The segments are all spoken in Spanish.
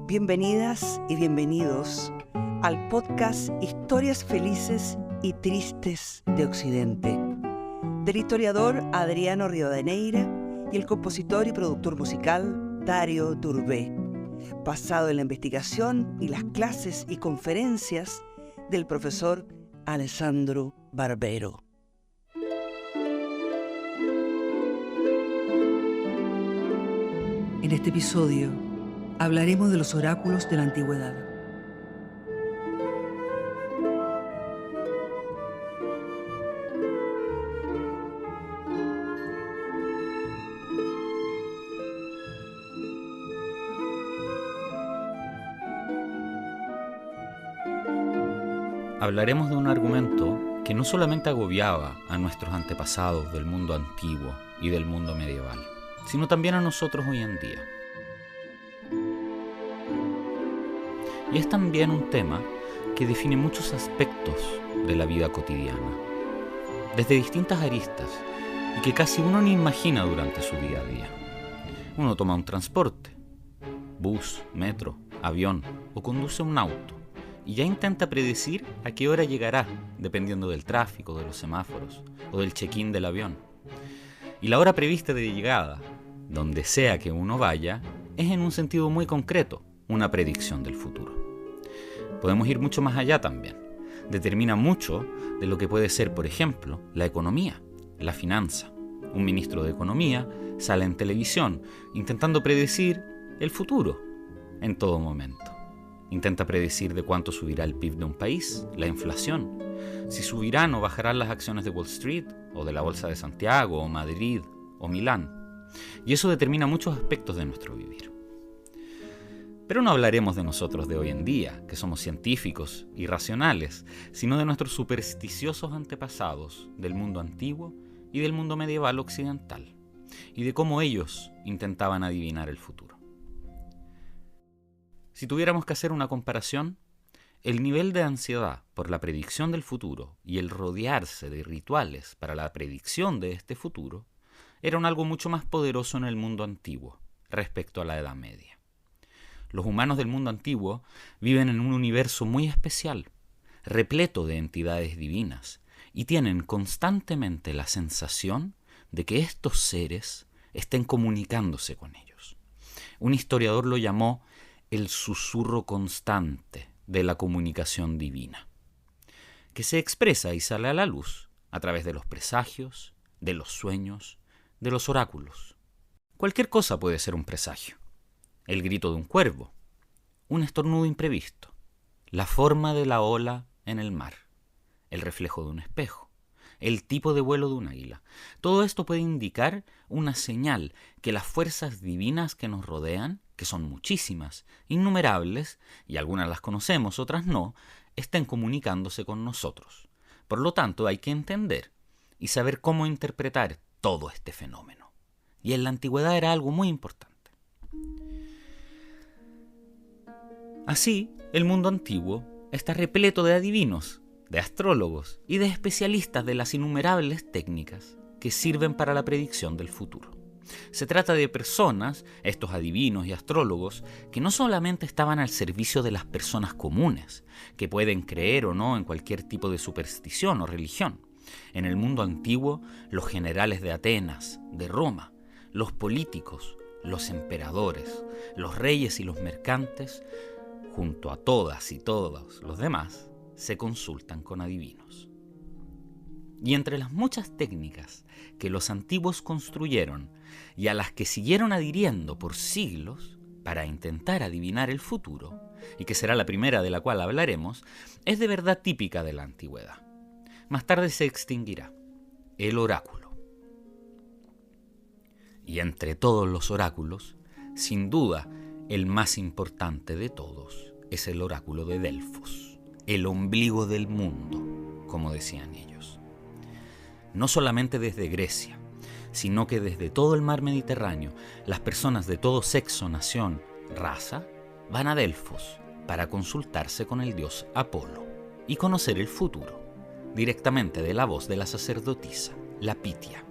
Bienvenidas y bienvenidos al podcast Historias Felices y Tristes de Occidente, del historiador Adriano Rivadeneira y el compositor y productor musical Dario Turbé, basado en la investigación y las clases y conferencias del profesor Alessandro Barbero. En este episodio hablaremos de los oráculos de la antigüedad. Hablaremos de un argumento que no solamente agobiaba a nuestros antepasados del mundo antiguo y del mundo medieval, sino también a nosotros hoy en día. Y es también un tema que define muchos aspectos de la vida cotidiana, desde distintas aristas, y que casi uno ni imagina durante su día a día. Uno toma un transporte, bus, metro, avión o conduce un auto, y ya intenta predecir a qué hora llegará, dependiendo del tráfico, de los semáforos o del check-in del avión. Y la hora prevista de llegada, donde sea que uno vaya, es en un sentido muy concreto una predicción del futuro. Podemos ir mucho más allá también. Determina mucho de lo que puede ser, por ejemplo, la economía, la finanza. Un ministro de Economía sale en televisión intentando predecir el futuro en todo momento. Intenta predecir de cuánto subirá el PIB de un país, la inflación, si subirán o bajarán las acciones de Wall Street, o de la Bolsa de Santiago, o Madrid, o Milán. Y eso determina muchos aspectos de nuestro vivir. Pero no hablaremos de nosotros de hoy en día, que somos científicos y racionales, sino de nuestros supersticiosos antepasados del mundo antiguo y del mundo medieval occidental, y de cómo ellos intentaban adivinar el futuro. Si tuviéramos que hacer una comparación, el nivel de ansiedad por la predicción del futuro y el rodearse de rituales para la predicción de este futuro eran algo mucho más poderoso en el mundo antiguo respecto a la Edad Media. Los humanos del mundo antiguo viven en un universo muy especial, repleto de entidades divinas, y tienen constantemente la sensación de que estos seres estén comunicándose con ellos. Un historiador lo llamó el susurro constante de la comunicación divina, que se expresa y sale a la luz a través de los presagios, de los sueños, de los oráculos. Cualquier cosa puede ser un presagio. El grito de un cuervo, un estornudo imprevisto, la forma de la ola en el mar, el reflejo de un espejo, el tipo de vuelo de un águila. Todo esto puede indicar una señal que las fuerzas divinas que nos rodean, que son muchísimas, innumerables, y algunas las conocemos, otras no, estén comunicándose con nosotros. Por lo tanto, hay que entender y saber cómo interpretar todo este fenómeno. Y en la antigüedad era algo muy importante. Así, el mundo antiguo está repleto de adivinos, de astrólogos y de especialistas de las innumerables técnicas que sirven para la predicción del futuro. Se trata de personas, estos adivinos y astrólogos, que no solamente estaban al servicio de las personas comunes, que pueden creer o no en cualquier tipo de superstición o religión. En el mundo antiguo, los generales de Atenas, de Roma, los políticos, los emperadores, los reyes y los mercantes, junto a todas y todos los demás, se consultan con adivinos. Y entre las muchas técnicas que los antiguos construyeron y a las que siguieron adhiriendo por siglos para intentar adivinar el futuro, y que será la primera de la cual hablaremos, es de verdad típica de la antigüedad. Más tarde se extinguirá: el oráculo. Y entre todos los oráculos, sin duda, el más importante de todos es el oráculo de Delfos, el ombligo del mundo, como decían ellos. No solamente desde Grecia, sino que desde todo el mar Mediterráneo, las personas de todo sexo, nación, raza, van a Delfos para consultarse con el dios Apolo y conocer el futuro, directamente de la voz de la sacerdotisa, la Pitia.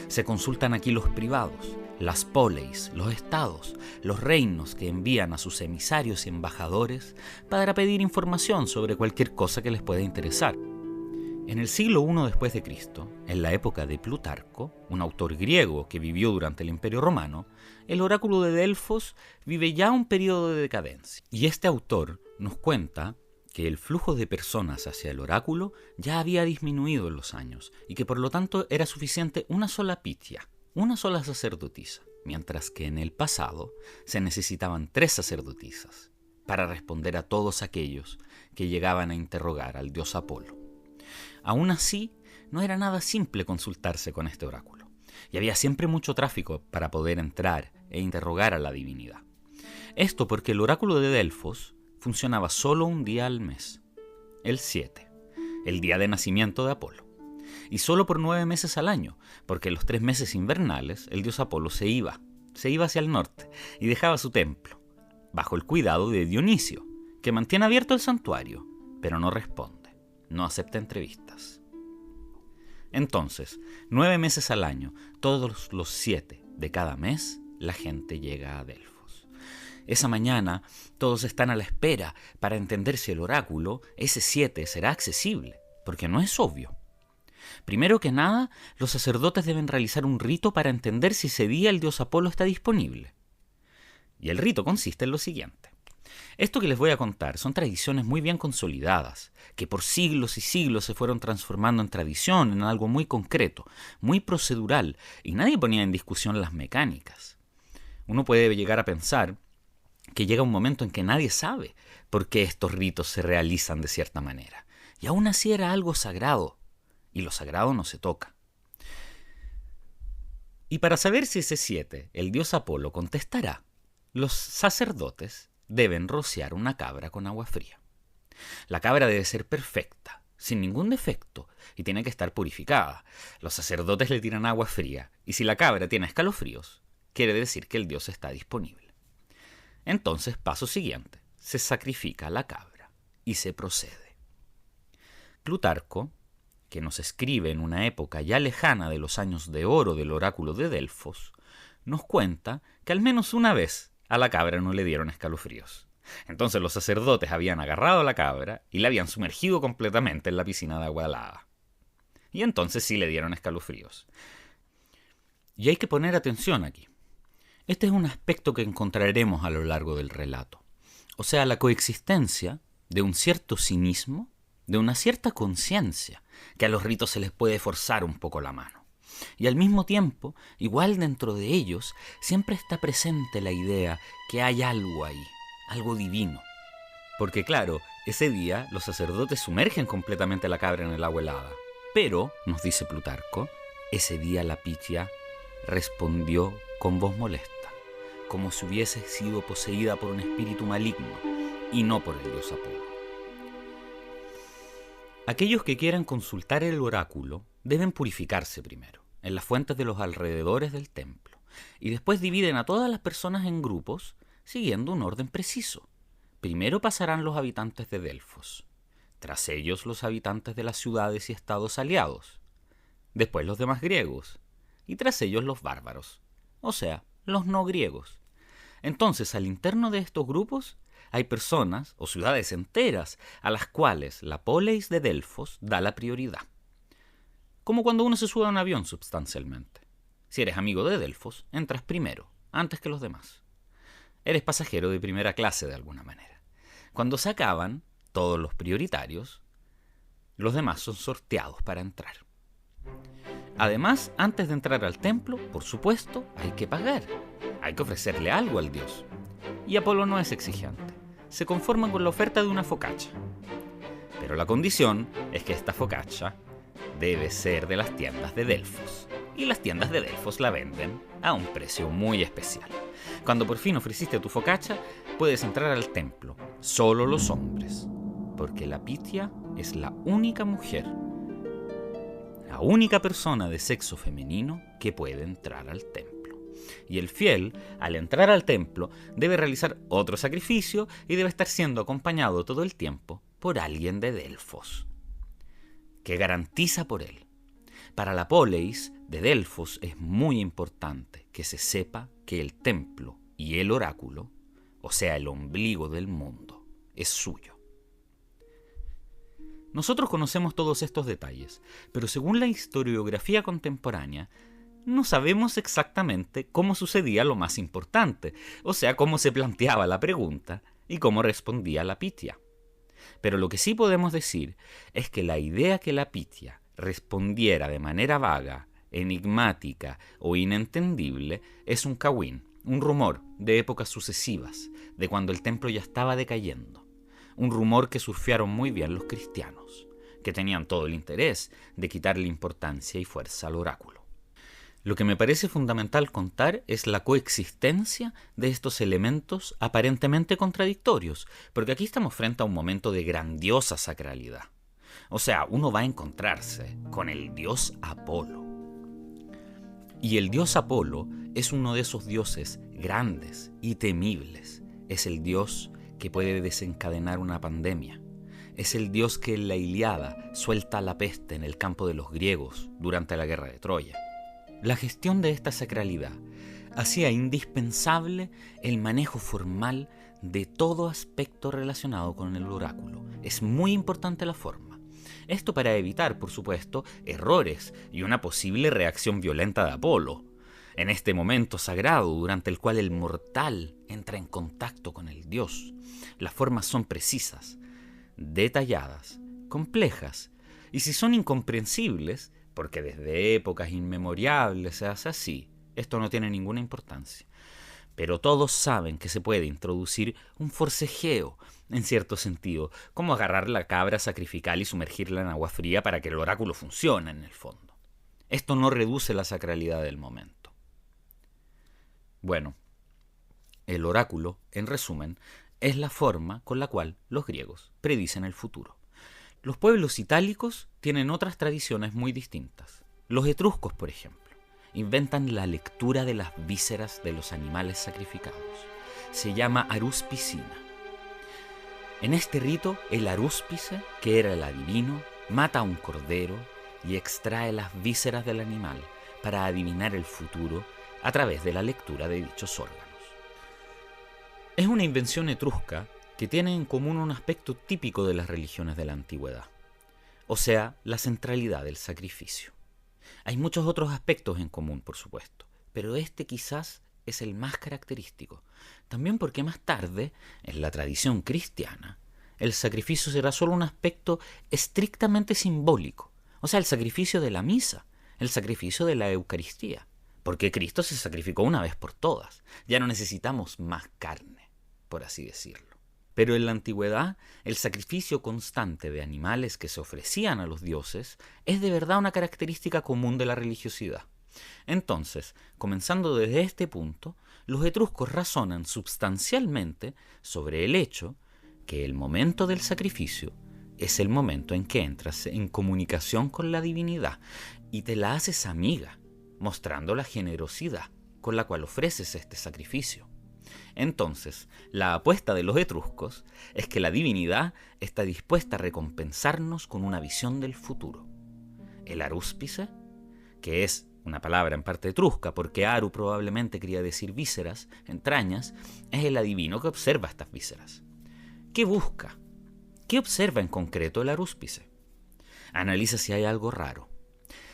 Se consultan aquí los privados, Las poleis, los estados, los reinos que envían a sus emisarios y embajadores para pedir información sobre cualquier cosa que les pueda interesar. En el siglo I después de Cristo, en la época de Plutarco, un autor griego que vivió durante el Imperio Romano, el oráculo de Delfos vive ya un periodo de decadencia. Y este autor nos cuenta que el flujo de personas hacia el oráculo ya había disminuido en los años y que por lo tanto era suficiente una sola pitia, una sola sacerdotisa, mientras que en el pasado se necesitaban 3 sacerdotisas para responder a todos aquellos que llegaban a interrogar al dios Apolo. Aún así, no era nada simple consultarse con este oráculo, y había siempre mucho tráfico para poder entrar e interrogar a la divinidad. Esto porque el oráculo de Delfos funcionaba solo un día al mes, el 7, el día de nacimiento de Apolo, y solo por 9 meses al año, porque en los 3 meses invernales el dios Apolo se iba hacia el norte y dejaba su templo, bajo el cuidado de Dionisio, que mantiene abierto el santuario, pero no responde. No acepta entrevistas. Entonces, 9 meses al año, todos los 7 de cada mes, la gente llega a Delfos. Esa mañana, todos están a la espera para entender si el oráculo, ese 7, será accesible, porque no es obvio. Primero que nada, los sacerdotes deben realizar un rito para entender si ese día el dios Apolo está disponible. Y el rito consiste en lo siguiente. Esto que les voy a contar son tradiciones muy bien consolidadas, que por siglos y siglos se fueron transformando en tradición, en algo muy concreto, muy procedural, y nadie ponía en discusión las mecánicas. Uno puede llegar a pensar que llega un momento en que nadie sabe por qué estos ritos se realizan de cierta manera, y aún así era algo sagrado, y lo sagrado no se toca. Y para saber si ese 7, el dios Apolo, contestará, los sacerdotes deben rociar una cabra con agua fría. La cabra debe ser perfecta, sin ningún defecto, y tiene que estar purificada. Los sacerdotes le tiran agua fría, y si la cabra tiene escalofríos, quiere decir que el dios está disponible. Entonces, paso siguiente, se sacrifica la cabra, y se procede. Plutarco, que nos escribe en una época ya lejana de los años de oro del oráculo de Delfos, nos cuenta que al menos una vez a la cabra no le dieron escalofríos. Entonces los sacerdotes habían agarrado a la cabra y la habían sumergido completamente en la piscina de agua helada. Y entonces sí le dieron escalofríos. Y hay que poner atención aquí. Este es un aspecto que encontraremos a lo largo del relato. O sea, la coexistencia de un cierto cinismo, de una cierta conciencia, que a los ritos se les puede forzar un poco la mano. Y al mismo tiempo, igual dentro de ellos, siempre está presente la idea que hay algo ahí, algo divino. Porque claro, ese día los sacerdotes sumergen completamente la cabra en el agua helada. Pero, nos dice Plutarco, ese día la pitia respondió con voz molesta, como si hubiese sido poseída por un espíritu maligno, y no por el dios Apolo. Aquellos que quieran consultar el oráculo deben purificarse primero, en las fuentes de los alrededores del templo, y después dividen a todas las personas en grupos, siguiendo un orden preciso. Primero pasarán los habitantes de Delfos, tras ellos los habitantes de las ciudades y estados aliados, después los demás griegos, y tras ellos los bárbaros, o sea, los no griegos. Entonces, al interno de estos grupos hay personas o ciudades enteras a las cuales la poleis de Delfos da la prioridad. Como cuando uno se sube a un avión, sustancialmente. Si eres amigo de Delfos, entras primero, antes que los demás. Eres pasajero de primera clase de alguna manera. Cuando se acaban todos los prioritarios, los demás son sorteados para entrar. Además, antes de entrar al templo, por supuesto, hay que pagar. Hay que ofrecerle algo al dios. Y Apolo no es exigente. Se conforma con la oferta de una focaccia. Pero la condición es que esta focaccia debe ser de las tiendas de Delfos. Y las tiendas de Delfos la venden a un precio muy especial. Cuando por fin ofreciste tu focaccia, puedes entrar al templo. Solo los hombres. Porque la pitia es la única mujer, la única persona de sexo femenino que puede entrar al templo. Y el fiel, al entrar al templo, debe realizar otro sacrificio y debe estar siendo acompañado todo el tiempo por alguien de Delfos, que garantiza por él. Para la poleis, de Delfos es muy importante que se sepa que el templo y el oráculo, o sea, el ombligo del mundo, es suyo. Nosotros conocemos todos estos detalles, pero según la historiografía contemporánea, no sabemos exactamente cómo sucedía lo más importante, o sea, cómo se planteaba la pregunta y cómo respondía la Pitia. Pero lo que sí podemos decir es que la idea que la Pitia respondiera de manera vaga, enigmática o inentendible es un cagüín, un rumor de épocas sucesivas, de cuando el templo ya estaba decayendo. Un rumor que surfearon muy bien los cristianos, que tenían todo el interés de quitarle importancia y fuerza al oráculo. Lo que me parece fundamental contar es la coexistencia de estos elementos aparentemente contradictorios, porque aquí estamos frente a un momento de grandiosa sacralidad. O sea, uno va a encontrarse con el dios Apolo. Y el dios Apolo es uno de esos dioses grandes y temibles. Es el dios que puede desencadenar una pandemia. Es el dios que en la Ilíada suelta la peste en el campo de los griegos durante la guerra de Troya. La gestión de esta sacralidad hacía indispensable el manejo formal de todo aspecto relacionado con el oráculo. Es muy importante la forma. Esto para evitar, por supuesto, errores y una posible reacción violenta de Apolo. En este momento sagrado durante el cual el mortal entra en contacto con el dios, las formas son precisas, detalladas, complejas, y si son incomprensibles, porque desde épocas inmemorables se hace así, esto no tiene ninguna importancia. Pero todos saben que se puede introducir un forcejeo, en cierto sentido, como agarrar la cabra sacrificial y sumergirla en agua fría para que el oráculo funcione en el fondo. Esto no reduce la sacralidad del momento. Bueno, el oráculo, en resumen, es la forma con la cual los griegos predicen el futuro. Los pueblos itálicos tienen otras tradiciones muy distintas. Los etruscos, por ejemplo, inventan la lectura de las vísceras de los animales sacrificados. Se llama aruspicina. En este rito, el arúspice, que era el adivino, mata a un cordero y extrae las vísceras del animal para adivinar el futuro a través de la lectura de dichos órganos. Es una invención etrusca que tiene en común un aspecto típico de las religiones de la antigüedad, o sea, la centralidad del sacrificio. Hay muchos otros aspectos en común, por supuesto, pero este quizás es el más característico, también porque más tarde, en la tradición cristiana, el sacrificio será solo un aspecto estrictamente simbólico, o sea, el sacrificio de la misa, el sacrificio de la Eucaristía, porque Cristo se sacrificó una vez por todas, ya no necesitamos más carne, por así decirlo. Pero en la antigüedad, el sacrificio constante de animales que se ofrecían a los dioses es de verdad una característica común de la religiosidad. Entonces, comenzando desde este punto, los etruscos razonan substancialmente sobre el hecho que el momento del sacrificio es el momento en que entras en comunicación con la divinidad y te la haces amiga, mostrando la generosidad con la cual ofreces este sacrificio. Entonces, la apuesta de los etruscos es que la divinidad está dispuesta a recompensarnos con una visión del futuro. El arúspice, que es una palabra en parte etrusca porque aru probablemente quería decir vísceras, entrañas, es el adivino que observa estas vísceras. ¿Qué busca? ¿Qué observa en concreto el arúspice? Analiza si hay algo raro,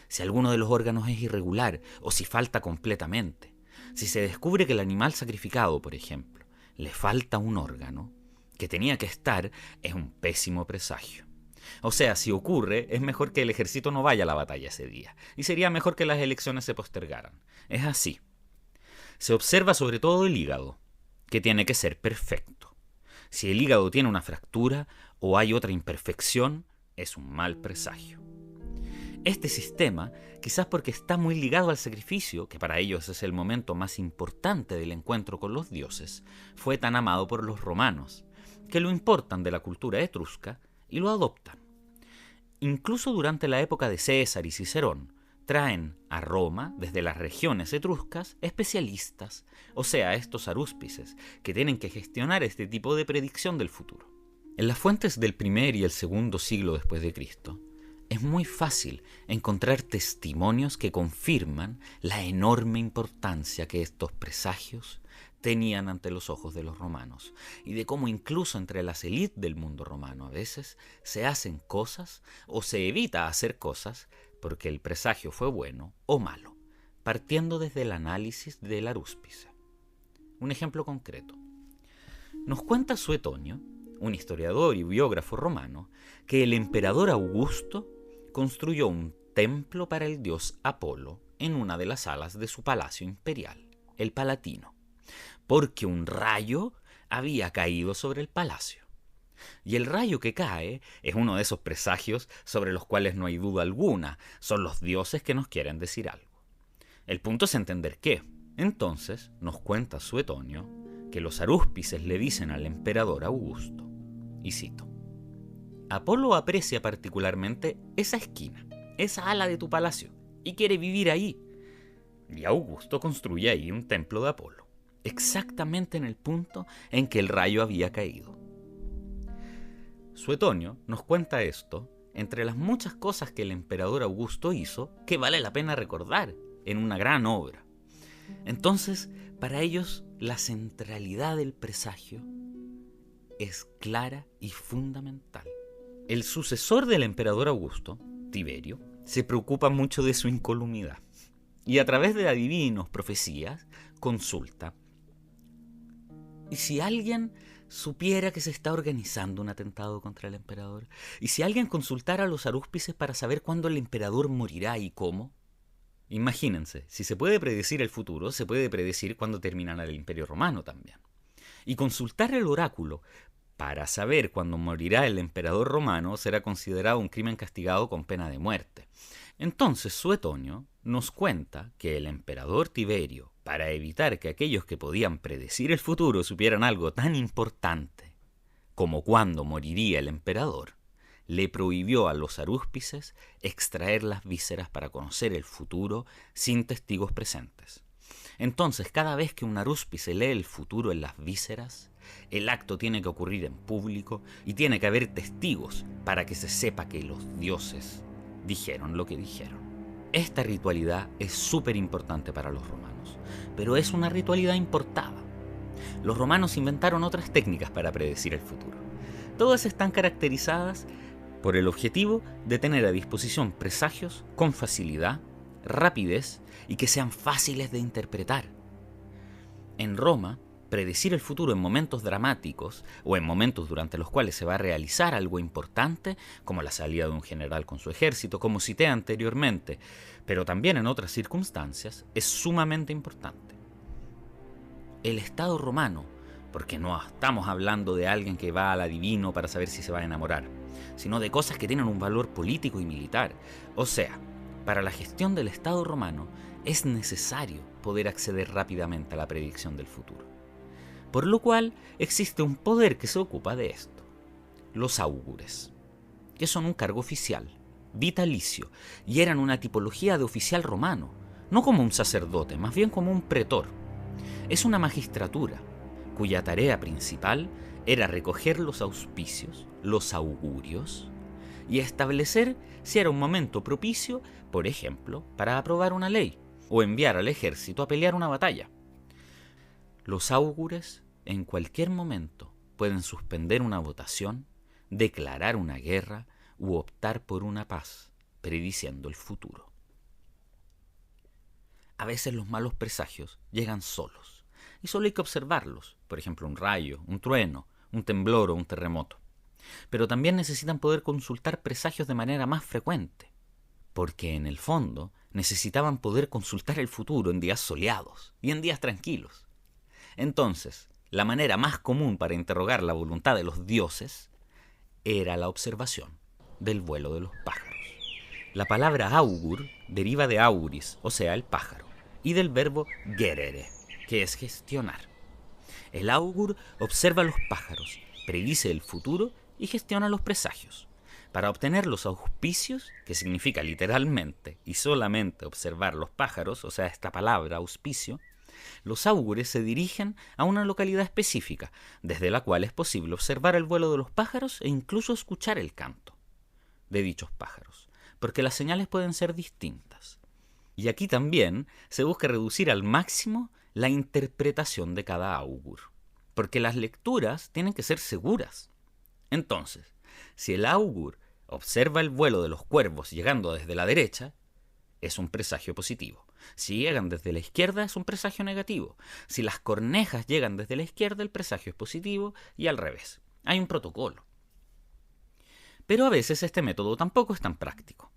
si alguno de los órganos es irregular o si falta completamente. Si se descubre que el animal sacrificado, por ejemplo, le falta un órgano que tenía que estar, es un pésimo presagio. O sea, si ocurre, es mejor que el ejército no vaya a la batalla ese día, y sería mejor que las elecciones se postergaran. Es así. Se observa sobre todo el hígado, que tiene que ser perfecto. Si el hígado tiene una fractura o hay otra imperfección, es un mal presagio. Este sistema, quizás porque está muy ligado al sacrificio, que para ellos es el momento más importante del encuentro con los dioses, fue tan amado por los romanos, que lo importan de la cultura etrusca y lo adoptan. Incluso durante la época de César y Cicerón, traen a Roma, desde las regiones etruscas, especialistas, o sea, estos arúspices, que tienen que gestionar este tipo de predicción del futuro. En las fuentes del primer y el segundo siglo después de Cristo, es muy fácil encontrar testimonios que confirman la enorme importancia que estos presagios tenían ante los ojos de los romanos, y de cómo incluso entre las élites del mundo romano a veces se hacen cosas o se evita hacer cosas porque el presagio fue bueno o malo, partiendo desde el análisis del arúspice. Un ejemplo concreto. Nos cuenta Suetonio, un historiador y biógrafo romano, que el emperador Augusto construyó un templo para el dios Apolo en una de las salas de su palacio imperial, el Palatino, porque un rayo había caído sobre el palacio. Y el rayo que cae es uno de esos presagios sobre los cuales no hay duda alguna, son los dioses que nos quieren decir algo. El punto es entender qué. Entonces nos cuenta Suetonio que los arúspices le dicen al emperador Augusto, y cito: Apolo aprecia particularmente esa esquina, esa ala de tu palacio, y quiere vivir ahí. Y Augusto construye ahí un templo de Apolo, exactamente en el punto en que el rayo había caído. Suetonio nos cuenta esto entre las muchas cosas que el emperador Augusto hizo que vale la pena recordar en una gran obra. Entonces, para ellos, la centralidad del presagio es clara y fundamental. El sucesor del emperador Augusto, Tiberio, se preocupa mucho de su incolumidad y a través de adivinos, profecías, consulta. ¿Y si alguien supiera que se está organizando un atentado contra el emperador? ¿Y si alguien consultara a los arúspices para saber cuándo el emperador morirá y cómo? Imagínense, si se puede predecir el futuro, se puede predecir cuándo terminará el Imperio Romano también. Y consultar el oráculo para saber cuándo morirá el emperador romano será considerado un crimen castigado con pena de muerte. Entonces Suetonio nos cuenta que el emperador Tiberio, para evitar que aquellos que podían predecir el futuro supieran algo tan importante como cuándo moriría el emperador, le prohibió a los arúspices extraer las vísceras para conocer el futuro sin testigos presentes. Entonces, cada vez que un arúspice lee el futuro en las vísceras, el acto tiene que ocurrir en público y tiene que haber testigos para que se sepa que los dioses dijeron lo que dijeron. Esta ritualidad es súper importante para los romanos, pero es una ritualidad importada. Los romanos inventaron otras técnicas para predecir el futuro. Todas están caracterizadas por el objetivo de tener a disposición presagios con facilidad, rapidez y que sean fáciles de interpretar. En Roma, predecir el futuro en momentos dramáticos o en momentos durante los cuales se va a realizar algo importante, como la salida de un general con su ejército, como cité anteriormente, pero también en otras circunstancias, es sumamente importante. El Estado romano, porque no estamos hablando de alguien que va al adivino para saber si se va a enamorar, sino de cosas que tienen un valor político y militar. O sea, para la gestión del Estado romano es necesario poder acceder rápidamente a la predicción del futuro. Por lo cual existe un poder que se ocupa de esto: los augures, que son un cargo oficial, vitalicio, y eran una tipología de oficial romano, no como un sacerdote, más bien como un pretor. Es una magistratura cuya tarea principal era recoger los auspicios, los augurios, y establecer si era un momento propicio, por ejemplo, para aprobar una ley o enviar al ejército a pelear una batalla. Los augures en cualquier momento pueden suspender una votación, declarar una guerra u optar por una paz, prediciendo el futuro. A veces los malos presagios llegan solos y solo hay que observarlos, por ejemplo un rayo, un trueno, un temblor o un terremoto. Pero también necesitan poder consultar presagios de manera más frecuente, porque en el fondo necesitaban poder consultar el futuro en días soleados y en días tranquilos. Entonces, la manera más común para interrogar la voluntad de los dioses era la observación del vuelo de los pájaros. La palabra augur deriva de auris, o sea, el pájaro, y del verbo gerere, que es gestionar. El augur observa los pájaros, predice el futuro y gestiona los presagios. Para obtener los auspicios, que significa literalmente y solamente observar los pájaros, o sea, esta palabra auspicio, los augures se dirigen a una localidad específica, desde la cual es posible observar el vuelo de los pájaros e incluso escuchar el canto de dichos pájaros. porque las señales pueden ser distintas. Y aquí también se busca reducir al máximo la interpretación de cada augur, porque las lecturas tienen que ser seguras. Entonces, si el augur observa el vuelo de los cuervos llegando desde la derecha, es un presagio positivo. Si llegan desde la izquierda, es un presagio negativo. Si las cornejas llegan desde la izquierda, el presagio es positivo y al revés. Hay un protocolo. Pero a veces este método tampoco es tan práctico.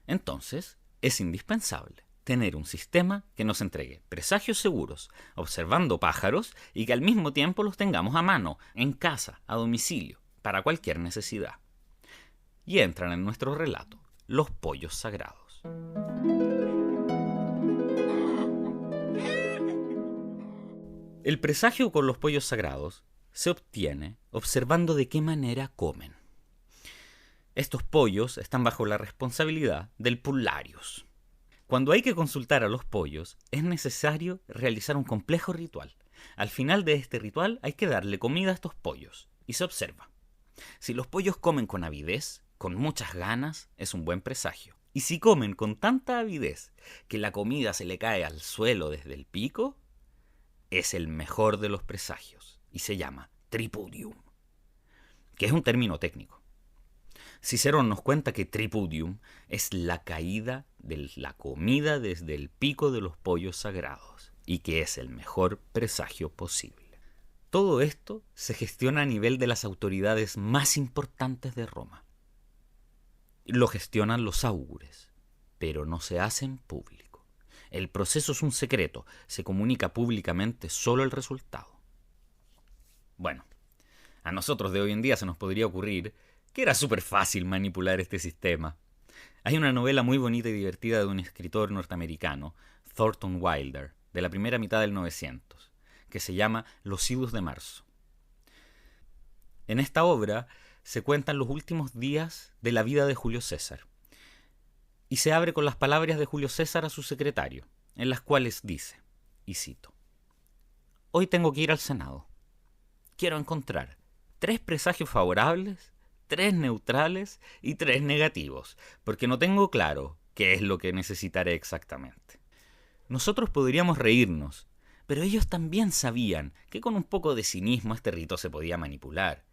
Entonces, es indispensable tener un sistema que nos entregue presagios seguros, observando pájaros y que al mismo tiempo los tengamos a mano, en casa, a domicilio, para cualquier necesidad. Y entran en nuestro relato los pollos sagrados. El presagio con los pollos sagrados se obtiene observando de qué manera comen. Estos pollos están bajo la responsabilidad del Pullarius. Cuando hay que consultar a los pollos, es necesario realizar un complejo ritual. Al final de este ritual hay que darle comida a estos pollos, y se observa. Si los pollos comen con avidez, con muchas ganas, es un buen presagio. Y si comen con tanta avidez que la comida se le cae al suelo desde el pico, es el mejor de los presagios, y se llama tripudium, que es un término técnico. Cicerón nos cuenta que tripudium es la caída de la comida desde el pico de los pollos sagrados y que es el mejor presagio posible. Todo esto se gestiona a nivel de las autoridades más importantes de Roma. Lo gestionan los augures, pero no se hacen público. El proceso es un secreto, se comunica públicamente solo el resultado. Bueno, a nosotros de hoy en día se nos podría ocurrir que era súper fácil manipular este sistema. Hay una novela muy bonita y divertida de un escritor norteamericano, Thornton Wilder, de la primera mitad del 900, que se llama Los idus de marzo. En esta obra se cuentan los últimos días de la vida de Julio César, y se abre con las palabras de Julio César a su secretario, en las cuales dice, y cito: «Hoy tengo que ir al Senado. Quiero encontrar 3 presagios favorables, 3 neutrales y 3 negativos, porque no tengo claro qué es lo que necesitaré exactamente». Nosotros podríamos reírnos, pero ellos también sabían que con un poco de cinismo este rito se podía manipular.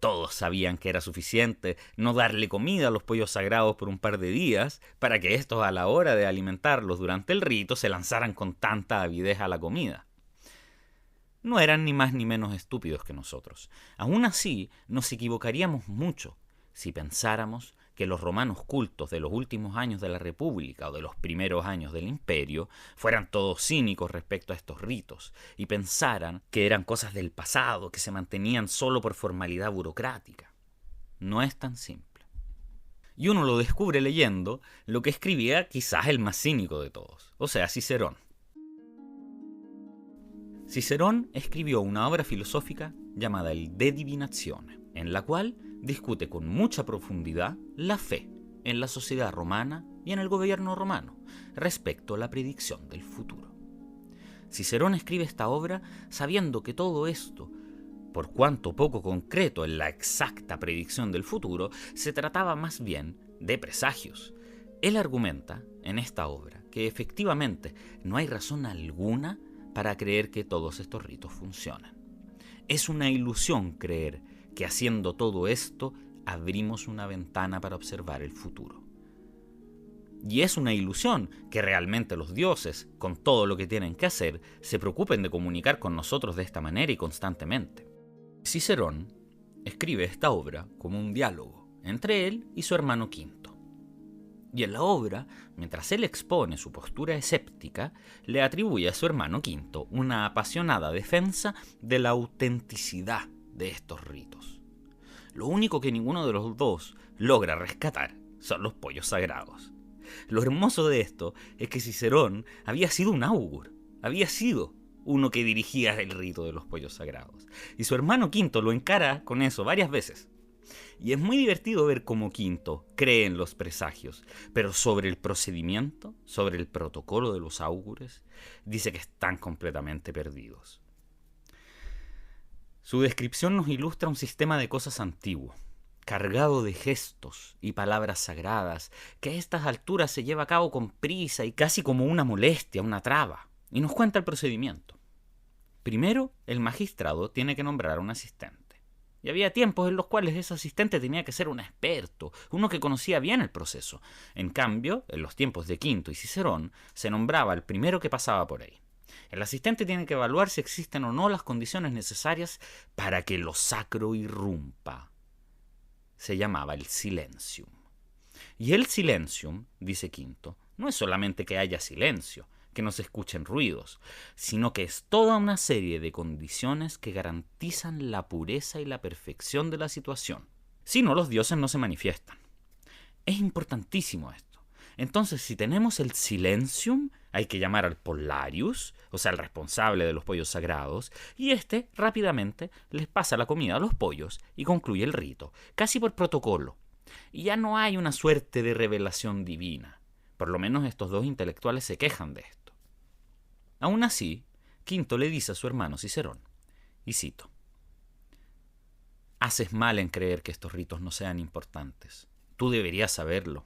Todos sabían que era suficiente no darle comida a los pollos sagrados por un par de días para que estos, a la hora de alimentarlos durante el rito, se lanzaran con tanta avidez a la comida. No eran ni más ni menos estúpidos que nosotros. Aún así, nos equivocaríamos mucho si pensáramos que los romanos cultos de los últimos años de la República o de los primeros años del Imperio fueran todos cínicos respecto a estos ritos y pensaran que eran cosas del pasado, que se mantenían solo por formalidad burocrática. No es tan simple. Y uno lo descubre leyendo lo que escribía quizás el más cínico de todos, o sea, Cicerón. Cicerón escribió una obra filosófica llamada el De Divinatione, en la cual discute con mucha profundidad la fe en la sociedad romana y en el gobierno romano respecto a la predicción del futuro. Cicerón escribe esta obra sabiendo que todo esto, por cuanto poco concreto en la exacta predicción del futuro, se trataba más bien de presagios. Él argumenta en esta obra que efectivamente no hay razón alguna para creer que todos estos ritos funcionan. Es una ilusión creer que haciendo todo esto abrimos una ventana para observar el futuro. Y es una ilusión que realmente los dioses, con todo lo que tienen que hacer, se preocupen de comunicar con nosotros de esta manera y constantemente. Cicerón escribe esta obra como un diálogo entre él y su hermano Quinto. Y en la obra, mientras él expone su postura escéptica, le atribuye a su hermano Quinto una apasionada defensa de la autenticidad de estos ritos. Lo único que ninguno de los dos logra rescatar son los pollos sagrados. Lo hermoso de esto es que Cicerón había sido un augur, había sido uno que dirigía el rito de los pollos sagrados. Y su hermano Quinto lo encara con eso varias veces. Y es muy divertido ver cómo Quinto cree en los presagios, pero sobre el procedimiento, sobre el protocolo de los augures, dice que están completamente perdidos. Su descripción nos ilustra un sistema de cosas antiguo, cargado de gestos y palabras sagradas, que a estas alturas se lleva a cabo con prisa y casi como una molestia, una traba. Y nos cuenta el procedimiento. Primero, el magistrado tiene que nombrar a un asistente. Y había tiempos en los cuales ese asistente tenía que ser un experto, uno que conocía bien el proceso. En cambio, en los tiempos de Quinto y Cicerón, se nombraba al primero que pasaba por ahí. El asistente tiene que evaluar si existen o no las condiciones necesarias para que lo sacro irrumpa. Se llamaba el silencium. Y el silencium, dice Quinto, no es solamente que haya silencio, que no se escuchen ruidos, sino que es toda una serie de condiciones que garantizan la pureza y la perfección de la situación. Si no, los dioses no se manifiestan. Es importantísimo esto. Entonces, si tenemos el silencium, hay que llamar al Pollarius, o sea, el responsable de los pollos sagrados, y este rápidamente les pasa la comida a los pollos y concluye el rito, casi por protocolo. Y ya no hay una suerte de revelación divina. Por lo menos estos dos intelectuales se quejan de esto. Aún así, Quinto le dice a su hermano Cicerón, y cito: «Haces mal en creer que estos ritos no sean importantes. Tú deberías saberlo.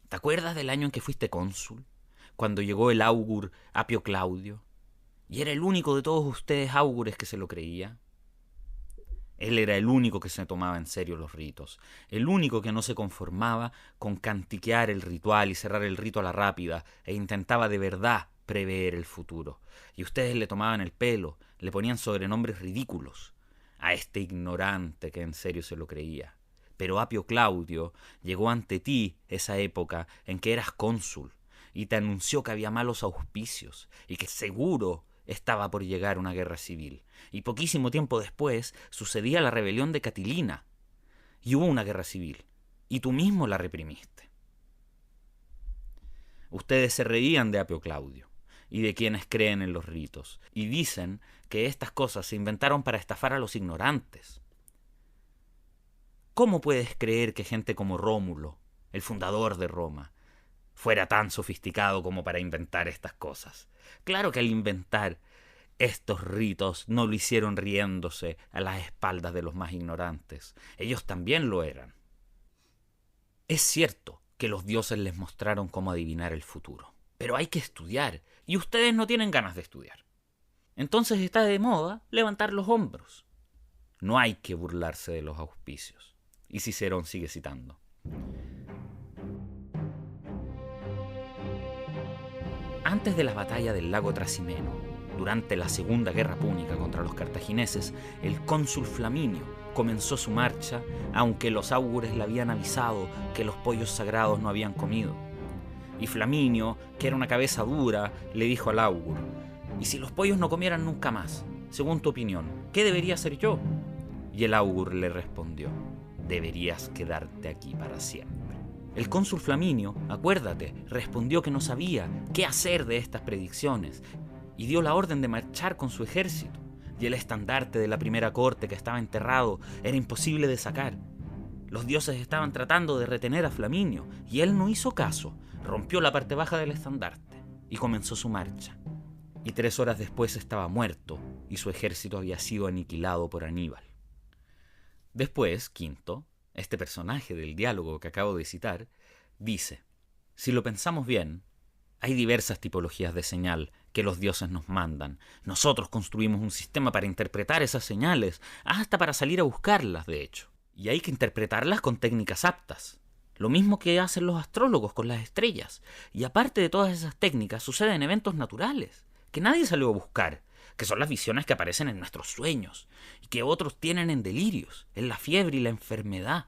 ¿Te acuerdas del año en que fuiste cónsul? Cuando llegó el augur Apio Claudio, y era el único de todos ustedes augures que se lo creía. Él era el único que se tomaba en serio los ritos, el único que no se conformaba con cantiquear el ritual y cerrar el rito a la rápida, e intentaba de verdad prever el futuro. Y ustedes le tomaban el pelo, le ponían sobrenombres ridículos a este ignorante que en serio se lo creía. Pero Apio Claudio llegó ante ti esa época en que eras cónsul, y te anunció que había malos auspicios y que seguro estaba por llegar una guerra civil. Y poquísimo tiempo después sucedía la rebelión de Catilina, y hubo una guerra civil, y tú mismo la reprimiste. Ustedes se reían de Apio Claudio y de quienes creen en los ritos, y dicen que estas cosas se inventaron para estafar a los ignorantes. ¿Cómo puedes creer que gente como Rómulo, el fundador de Roma, fuera tan sofisticado como para inventar estas cosas? Claro que al inventar estos ritos no lo hicieron riéndose a las espaldas de los más ignorantes. Ellos también lo eran. Es cierto que los dioses les mostraron cómo adivinar el futuro, pero hay que estudiar, y ustedes no tienen ganas de estudiar. Entonces está de moda levantar los hombros. No hay que burlarse de los auspicios. Y Cicerón sigue citando: «Antes de la batalla del lago Trasimeno, durante la Segunda Guerra Púnica contra los cartagineses, el cónsul Flaminio comenzó su marcha, aunque los augures le habían avisado que los pollos sagrados no habían comido. Y Flaminio, que era una cabeza dura, le dijo al augur: «¿Y si los pollos no comieran nunca más? Según tu opinión, ¿qué debería hacer yo?». Y el augur le respondió: «Deberías quedarte aquí para siempre». El cónsul Flaminio, acuérdate, respondió que no sabía qué hacer de estas predicciones y dio la orden de marchar con su ejército. Y el estandarte de la primera corte que estaba enterrado era imposible de sacar. Los dioses estaban tratando de retener a Flaminio y él no hizo caso, rompió la parte baja del estandarte y comenzó su marcha. Y 3 horas después estaba muerto y su ejército había sido aniquilado por Aníbal. Después, Quinto, este personaje del diálogo que acabo de citar, dice: «Si lo pensamos bien, hay diversas tipologías de señal que los dioses nos mandan. Nosotros construimos un sistema para interpretar esas señales, hasta para salir a buscarlas, de hecho. Y hay que interpretarlas con técnicas aptas. Lo mismo que hacen los astrólogos con las estrellas. Y aparte de todas esas técnicas, suceden eventos naturales que nadie salió a buscar, que son las visiones que aparecen en nuestros sueños y que otros tienen en delirios, en la fiebre y la enfermedad.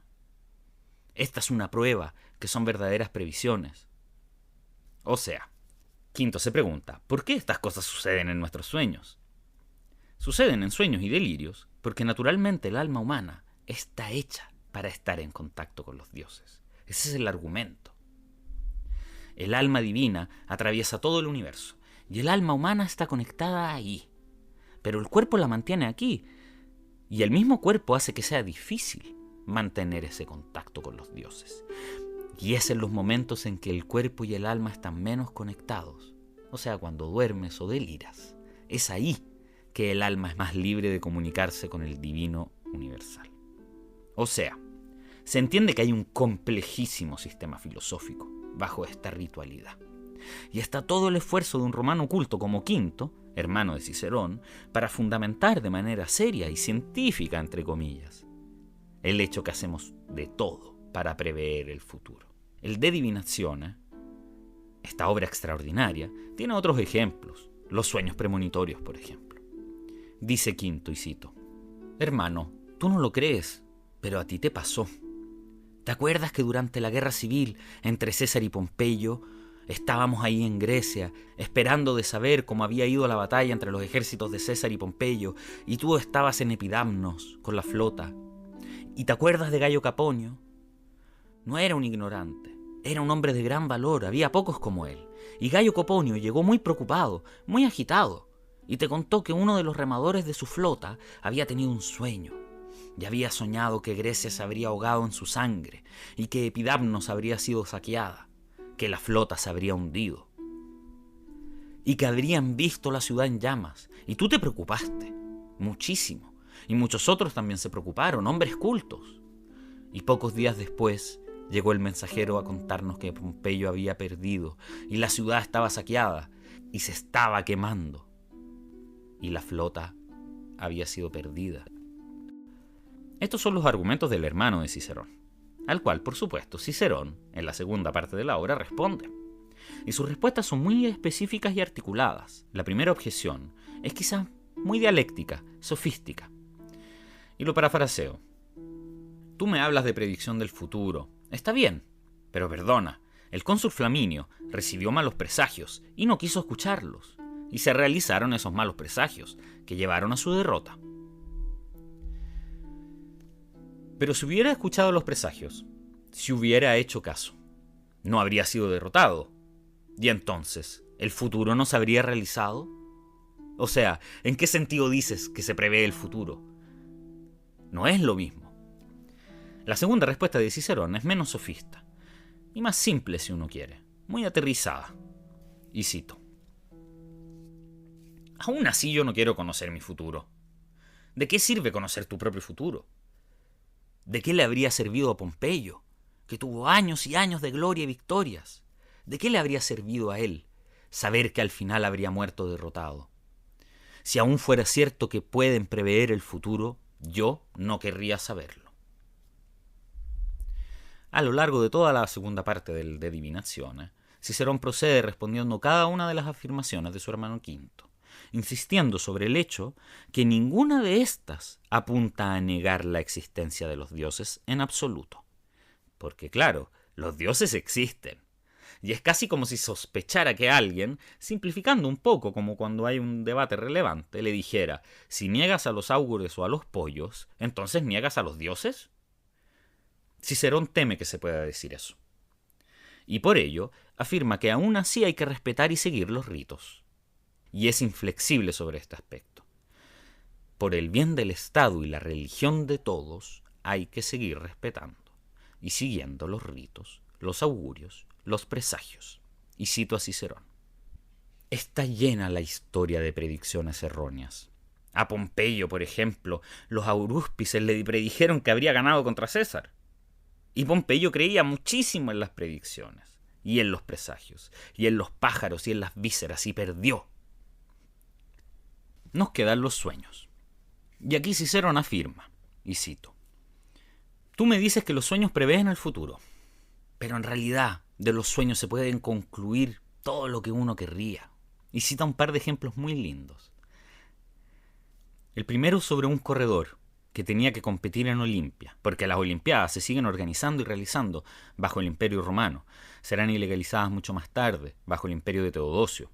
Esta es una prueba que son verdaderas previsiones». O sea, Quinto se pregunta, ¿por qué estas cosas suceden en nuestros sueños? Suceden en sueños y delirios porque naturalmente el alma humana está hecha para estar en contacto con los dioses. Ese es el argumento. El alma divina atraviesa todo el universo y el alma humana está conectada ahí. Pero el cuerpo la mantiene aquí, y el mismo cuerpo hace que sea difícil mantener ese contacto con los dioses. Y es en los momentos en que el cuerpo y el alma están menos conectados, o sea, cuando duermes o deliras, es ahí que el alma es más libre de comunicarse con el divino universal. O sea, se entiende que hay un complejísimo sistema filosófico bajo esta ritualidad. Y está todo el esfuerzo de un romano culto como Quinto, hermano de Cicerón, para fundamentar de manera seria y científica, entre comillas, el hecho que hacemos de todo para prever el futuro. El De Divinatione, esta obra extraordinaria, tiene otros ejemplos, los sueños premonitorios, por ejemplo. Dice Quinto, y cito: «Hermano, tú no lo crees, pero a ti te pasó. ¿Te acuerdas que durante la guerra civil entre César y Pompeyo estábamos ahí en Grecia, esperando de saber cómo había ido la batalla entre los ejércitos de César y Pompeyo, y tú estabas en Epidamnos con la flota? ¿Y te acuerdas de Gayo Caponio? No era un ignorante, era un hombre de gran valor, había pocos como él. Y Gayo Caponio llegó muy preocupado, muy agitado, y te contó que uno de los remadores de su flota había tenido un sueño, y había soñado que Grecia se habría ahogado en su sangre, y que Epidamnos habría sido saqueada, que la flota se habría hundido, y que habrían visto la ciudad en llamas. Y tú te preocupaste, muchísimo, y muchos otros también se preocuparon, hombres cultos. Y pocos días después llegó el mensajero a contarnos que Pompeyo había perdido, y la ciudad estaba saqueada, y se estaba quemando, y la flota había sido perdida». Estos son los argumentos del hermano de Cicerón, al cual, por supuesto, Cicerón, en la segunda parte de la obra, responde. Y sus respuestas son muy específicas y articuladas. La primera objeción es quizás muy dialéctica, sofística. Y lo parafraseo. Tú me hablas de predicción del futuro. Está bien, pero perdona, el cónsul Flaminio recibió malos presagios y no quiso escucharlos. Y se realizaron esos malos presagios, que llevaron a su derrota. Pero si hubiera escuchado los presagios, si hubiera hecho caso, no habría sido derrotado. Y entonces, ¿el futuro no se habría realizado? O sea, ¿en qué sentido dices que se prevé el futuro? No es lo mismo. La segunda respuesta de Cicerón es menos sofista, y más simple si uno quiere, muy aterrizada. Y cito: «Aún así yo no quiero conocer mi futuro. ¿De qué sirve conocer tu propio futuro? ¿De qué le habría servido a Pompeyo, que tuvo años y años de gloria y victorias? ¿De qué le habría servido a él saber que al final habría muerto derrotado? Si aún fuera cierto que pueden prever el futuro, yo no querría saberlo». A lo largo de toda la segunda parte del De Divinatione, Cicerón procede respondiendo cada una de las afirmaciones de su hermano Quinto, insistiendo sobre el hecho que ninguna de estas apunta a negar la existencia de los dioses en absoluto. Porque claro, los dioses existen. Y es casi como si sospechara que alguien, simplificando un poco como cuando hay un debate relevante, le dijera: si niegas a los augures o a los pollos, ¿entonces niegas a los dioses? Cicerón teme que se pueda decir eso. Y por ello afirma que aún así hay que respetar y seguir los ritos. Y es inflexible sobre este aspecto. Por el bien del Estado y la religión de todos, hay que seguir respetando y siguiendo los ritos, los augurios, los presagios. Y cito a Cicerón: «Está llena la historia de predicciones erróneas. A Pompeyo, por ejemplo, los aurúspices le predijeron que habría ganado contra César. Y Pompeyo creía muchísimo en las predicciones, y en los presagios, y en los pájaros, y en las vísceras, y perdió. Nos quedan los sueños. Y aquí Cicerón afirma, y cito: «Tú me dices que los sueños prevén el futuro, pero en realidad de los sueños se pueden concluir todo lo que uno querría». Y cita un par de ejemplos muy lindos. El primero sobre un corredor que tenía que competir en Olimpia, porque las Olimpiadas se siguen organizando y realizando bajo el Imperio Romano. Serán ilegalizadas mucho más tarde, bajo el Imperio de Teodosio,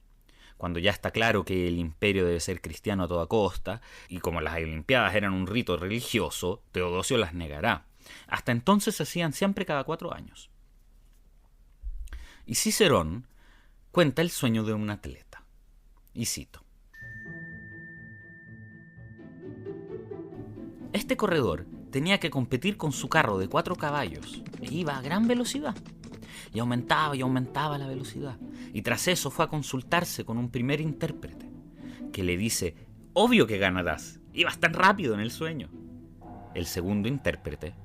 cuando ya está claro que el imperio debe ser cristiano a toda costa, y como las Olimpiadas eran un rito religioso, Teodosio las negará. Hasta entonces se hacían siempre cada 4 años. Y Cicerón cuenta el sueño de un atleta, y cito: «Este corredor tenía que competir con su carro de 4 caballos, e iba a gran velocidad. Y aumentaba la velocidad. Y tras eso fue a consultarse con un primer intérprete, que le dice: obvio que ganarás, ibas tan rápido en el sueño. El segundo intérprete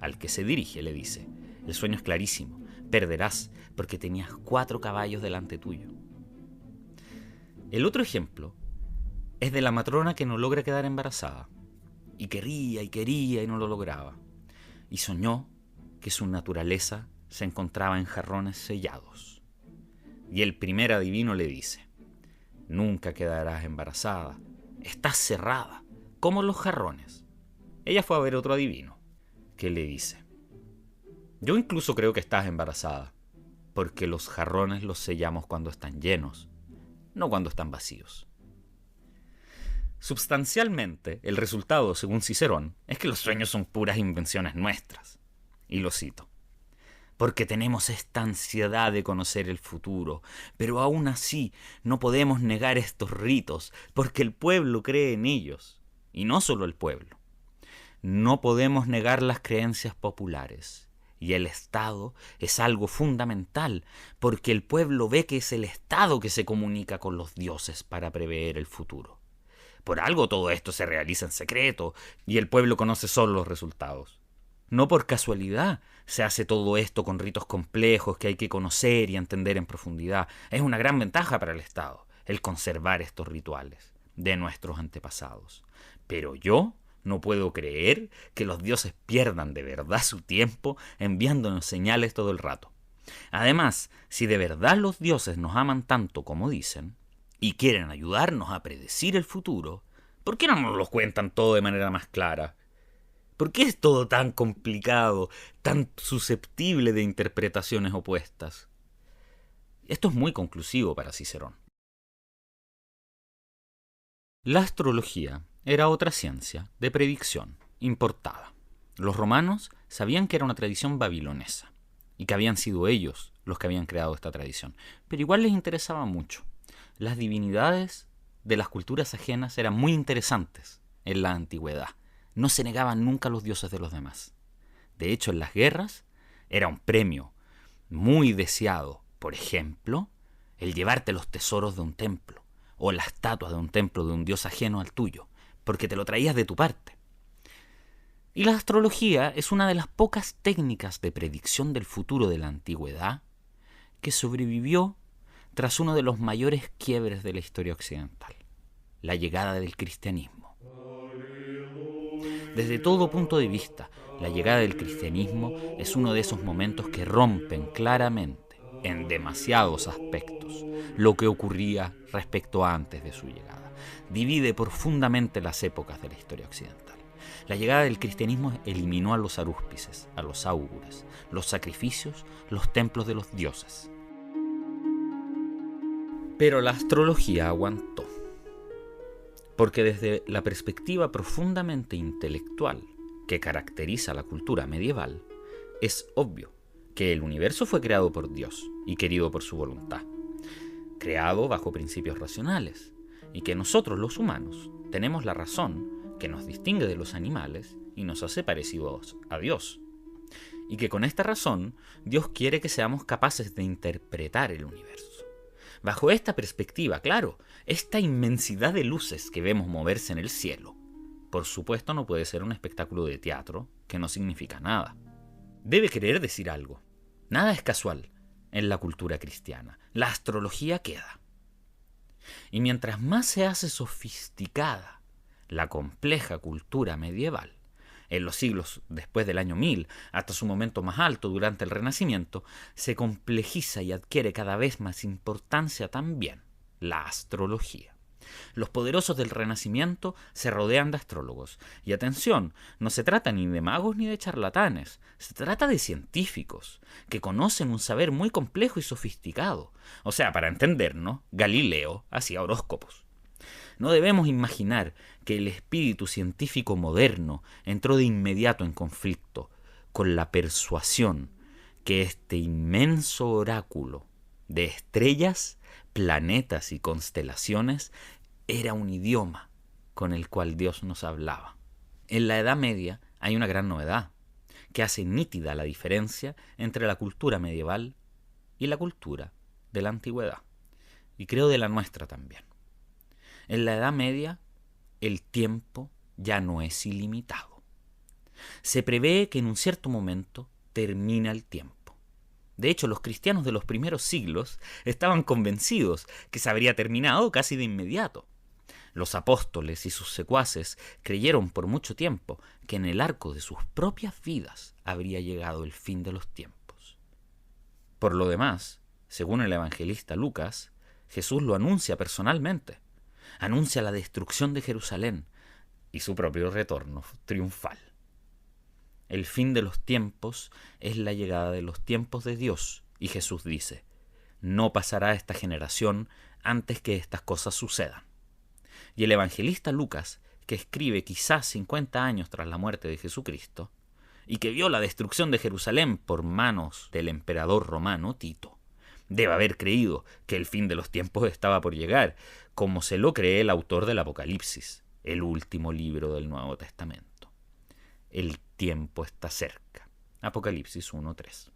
al que se dirige, le dice: el sueño es clarísimo, perderás porque tenías 4 caballos delante tuyo. El otro ejemplo es de la matrona que no logra quedar embarazada, y quería y no lo lograba, y soñó que su naturaleza se encontraba en jarrones sellados. Y el primer adivino le dice: nunca quedarás embarazada, estás cerrada, como los jarrones. Ella fue a ver otro adivino, que le dice: yo incluso creo que estás embarazada, porque los jarrones los sellamos cuando están llenos, no cuando están vacíos. Substancialmente, el resultado, según Cicerón, es que los sueños son puras invenciones nuestras. Y lo cito: porque tenemos esta ansiedad de conocer el futuro, pero aún así no podemos negar estos ritos, porque el pueblo cree en ellos, y no solo el pueblo. No podemos negar las creencias populares, y el Estado es algo fundamental, porque el pueblo ve que es el Estado que se comunica con los dioses para prever el futuro. Por algo todo esto se realiza en secreto, y el pueblo conoce solo los resultados. No por casualidad se hace todo esto con ritos complejos que hay que conocer y entender en profundidad. Es una gran ventaja para el Estado el conservar estos rituales de nuestros antepasados. Pero yo no puedo creer que los dioses pierdan de verdad su tiempo enviándonos señales todo el rato. Además, si de verdad los dioses nos aman tanto como dicen, y quieren ayudarnos a predecir el futuro, ¿por qué no nos lo cuentan todo de manera más clara? ¿Por qué es todo tan complicado, tan susceptible de interpretaciones opuestas? Esto es muy conclusivo para Cicerón. La astrología era otra ciencia de predicción importada. Los romanos sabían que era una tradición babilonesa y que habían sido ellos los que habían creado esta tradición, pero igual les interesaba mucho. Las divinidades de las culturas ajenas eran muy interesantes en la antigüedad. No se negaban nunca a los dioses de los demás. De hecho, en las guerras era un premio muy deseado, por ejemplo, el llevarte los tesoros de un templo o la estatua de un templo de un dios ajeno al tuyo, porque te lo traías de tu parte. Y la astrología es una de las pocas técnicas de predicción del futuro de la antigüedad que sobrevivió tras uno de los mayores quiebres de la historia occidental, la llegada del cristianismo. Desde todo punto de vista, la llegada del cristianismo es uno de esos momentos que rompen claramente, en demasiados aspectos, lo que ocurría respecto a antes de su llegada. Divide profundamente las épocas de la historia occidental. La llegada del cristianismo eliminó a los arúspices, a los augures, los sacrificios, los templos de los dioses. Pero la astrología aguantó. Porque desde la perspectiva profundamente intelectual que caracteriza la cultura medieval, es obvio que el universo fue creado por Dios y querido por su voluntad, creado bajo principios racionales, y que nosotros los humanos tenemos la razón que nos distingue de los animales y nos hace parecidos a Dios, y que con esta razón Dios quiere que seamos capaces de interpretar el universo. Bajo esta perspectiva, claro, esta inmensidad de luces que vemos moverse en el cielo, por supuesto no puede ser un espectáculo de teatro que no significa nada. Debe querer decir algo. Nada es casual en la cultura cristiana. La astrología queda. Y mientras más se hace sofisticada la compleja cultura medieval, en los siglos después del año 1000, hasta su momento más alto durante el Renacimiento, se complejiza y adquiere cada vez más importancia también la astrología. Los poderosos del Renacimiento se rodean de astrólogos. Y atención, no se trata ni de magos ni de charlatanes, se trata de científicos, que conocen un saber muy complejo y sofisticado. O sea, para entendernos, Galileo hacía horóscopos. No debemos imaginar que el espíritu científico moderno entró de inmediato en conflicto con la persuasión que este inmenso oráculo de estrellas, planetas y constelaciones era un idioma con el cual Dios nos hablaba. En la Edad Media hay una gran novedad que hace nítida la diferencia entre la cultura medieval y la cultura de la antigüedad, y creo de la nuestra también. En la Edad Media, el tiempo ya no es ilimitado. Se prevé que en un cierto momento termina el tiempo. De hecho, los cristianos de los primeros siglos estaban convencidos que se habría terminado casi de inmediato. Los apóstoles y sus secuaces creyeron por mucho tiempo que en el arco de sus propias vidas habría llegado el fin de los tiempos. Por lo demás, según el evangelista Lucas, Jesús lo anuncia personalmente. Anuncia la destrucción de Jerusalén y su propio retorno triunfal. El fin de los tiempos es la llegada de los tiempos de Dios, y Jesús dice: no pasará esta generación antes que estas cosas sucedan. Y el evangelista Lucas, que escribe quizás 50 años tras la muerte de Jesucristo, y que vio la destrucción de Jerusalén por manos del emperador romano Tito, debe haber creído que el fin de los tiempos estaba por llegar, como se lo cree el autor del Apocalipsis, el último libro del Nuevo Testamento. El tiempo está cerca. Apocalipsis 1:3.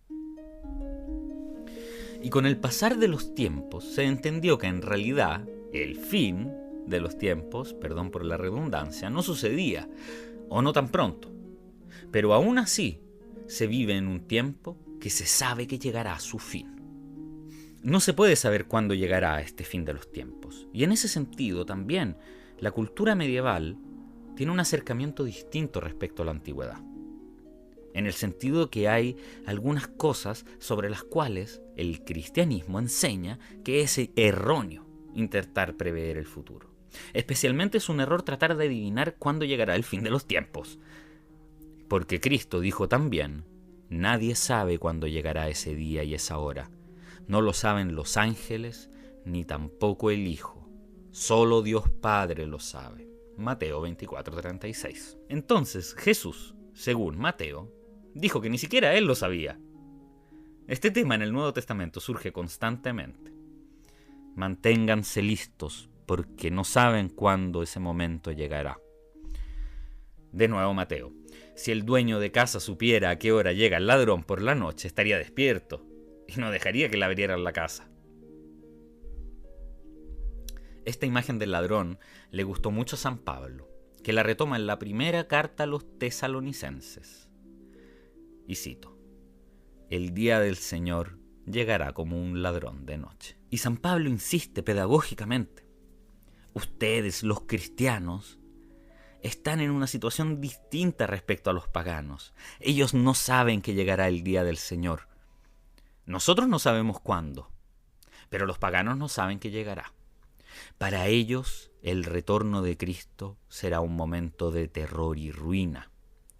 Y con el pasar de los tiempos se entendió que en realidad el fin de los tiempos, perdón por la redundancia, no sucedía, o no tan pronto. Pero aún así se vive en un tiempo que se sabe que llegará a su fin. No se puede saber cuándo llegará este fin de los tiempos. Y en ese sentido también la cultura medieval tiene un acercamiento distinto respecto a la antigüedad. En el sentido que hay algunas cosas sobre las cuales el cristianismo enseña que es erróneo intentar prever el futuro. Especialmente es un error tratar de adivinar cuándo llegará el fin de los tiempos. Porque Cristo dijo también: nadie sabe cuándo llegará ese día y esa hora. No lo saben los ángeles, ni tampoco el Hijo. Solo Dios Padre lo sabe. Mateo 24:36. Entonces Jesús, según Mateo, dijo que ni siquiera él lo sabía. Este tema en el Nuevo Testamento surge constantemente. Manténganse listos, porque no saben cuándo ese momento llegará. De nuevo Mateo: si el dueño de casa supiera a qué hora llega el ladrón por la noche, estaría despierto y no dejaría que le abrieran la casa. Esta imagen del ladrón le gustó mucho a San Pablo, que la retoma en la primera carta a los tesalonicenses. Y cito: el día del Señor llegará como un ladrón de noche. Y San Pablo insiste pedagógicamente: ustedes, los cristianos, están en una situación distinta respecto a los paganos. Ellos no saben que llegará el día del Señor. Nosotros no sabemos cuándo, pero los paganos no saben que llegará. Para ellos, el retorno de Cristo será un momento de terror y ruina,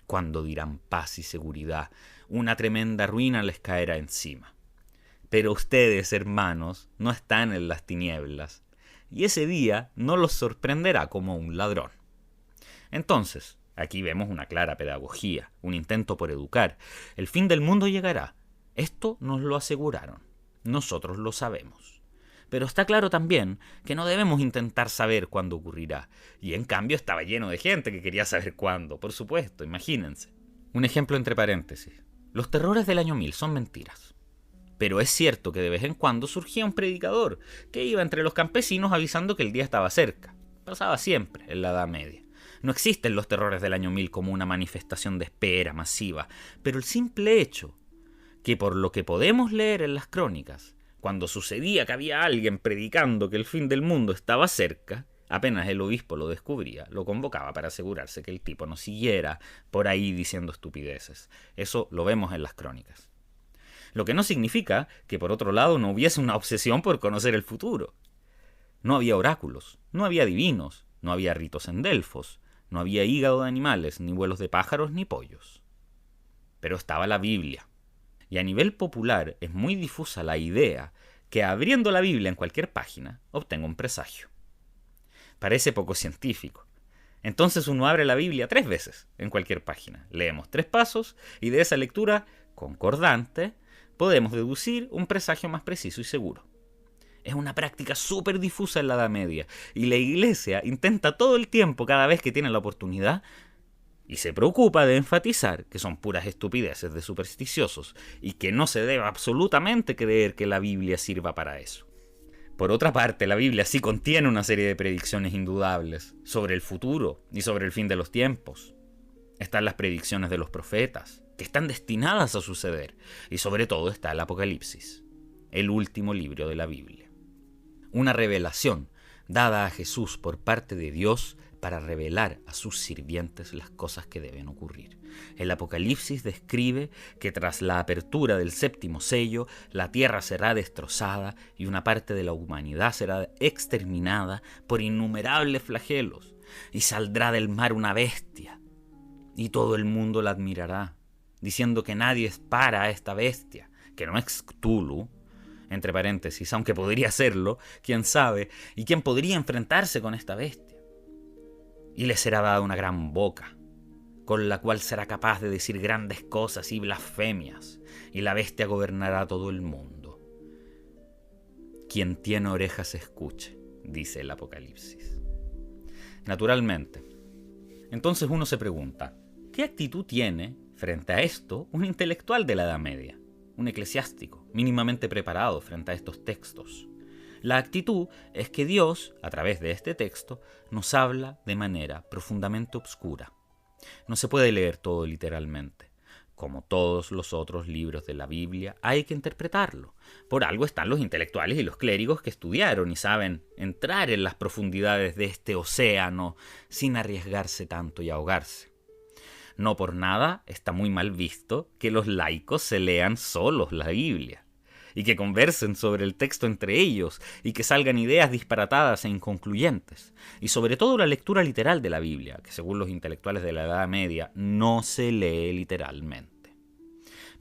cuando dirán paz y seguridad. Una tremenda ruina les caerá encima. Pero ustedes, hermanos, no están en las tinieblas, y ese día no los sorprenderá como un ladrón. Entonces, aquí vemos una clara pedagogía, un intento por educar. El fin del mundo llegará. Esto nos lo aseguraron. Nosotros lo sabemos. Pero está claro también que no debemos intentar saber cuándo ocurrirá. Y en cambio estaba lleno de gente que quería saber cuándo, por supuesto, imagínense. Un ejemplo entre paréntesis. Los terrores del año 1000 son mentiras. Pero es cierto que de vez en cuando surgía un predicador que iba entre los campesinos avisando que el día estaba cerca. Pasaba siempre en la Edad Media. No existen los terrores del año 1000 como una manifestación de espera masiva, pero el simple hecho que, por lo que podemos leer en las crónicas, cuando sucedía que había alguien predicando que el fin del mundo estaba cerca, apenas el obispo lo descubría, lo convocaba para asegurarse que el tipo no siguiera por ahí diciendo estupideces. Eso lo vemos en las crónicas. Lo que no significa que, por otro lado, no hubiese una obsesión por conocer el futuro. No había oráculos, no había divinos, no había ritos en Delfos, no había hígado de animales, ni vuelos de pájaros, ni pollos. Pero estaba la Biblia. Y a nivel popular es muy difusa la idea que abriendo la Biblia en cualquier página obtenga un presagio. Parece poco científico. Entonces uno abre la Biblia 3 veces en cualquier página. Leemos 3 pasos y de esa lectura concordante podemos deducir un presagio más preciso y seguro. Es una práctica súper difusa en la Edad Media y la Iglesia intenta todo el tiempo, cada vez que tiene la oportunidad, y se preocupa de enfatizar que son puras estupideces de supersticiosos y que no se debe absolutamente creer que la Biblia sirva para eso. Por otra parte, la Biblia sí contiene una serie de predicciones indudables sobre el futuro y sobre el fin de los tiempos. Están las predicciones de los profetas, que están destinadas a suceder. Y sobre todo está el Apocalipsis, el último libro de la Biblia. Una revelación dada a Jesús por parte de Dios para revelar a sus sirvientes las cosas que deben ocurrir. El Apocalipsis describe que tras la apertura del séptimo sello, la tierra será destrozada y una parte de la humanidad será exterminada por innumerables flagelos, y saldrá del mar una bestia, y todo el mundo la admirará, diciendo que nadie para a esta bestia, que no es Cthulhu, entre paréntesis, aunque podría serlo, quién sabe, y quién podría enfrentarse con esta bestia. Y le será dada una gran boca, con la cual será capaz de decir grandes cosas y blasfemias, y la bestia gobernará todo el mundo. Quien tiene orejas escuche, dice el Apocalipsis. Naturalmente, entonces uno se pregunta, ¿qué actitud tiene frente a esto un intelectual de la Edad Media? Un eclesiástico, mínimamente preparado frente a estos textos. La actitud es que Dios, a través de este texto, nos habla de manera profundamente obscura. No se puede leer todo literalmente. Como todos los otros libros de la Biblia, hay que interpretarlo. Por algo están los intelectuales y los clérigos que estudiaron y saben entrar en las profundidades de este océano sin arriesgarse tanto y ahogarse. No por nada está muy mal visto que los laicos se lean solos la Biblia y que conversen sobre el texto entre ellos y que salgan ideas disparatadas e inconcluyentes. Y sobre todo la lectura literal de la Biblia, que según los intelectuales de la Edad Media no se lee literalmente.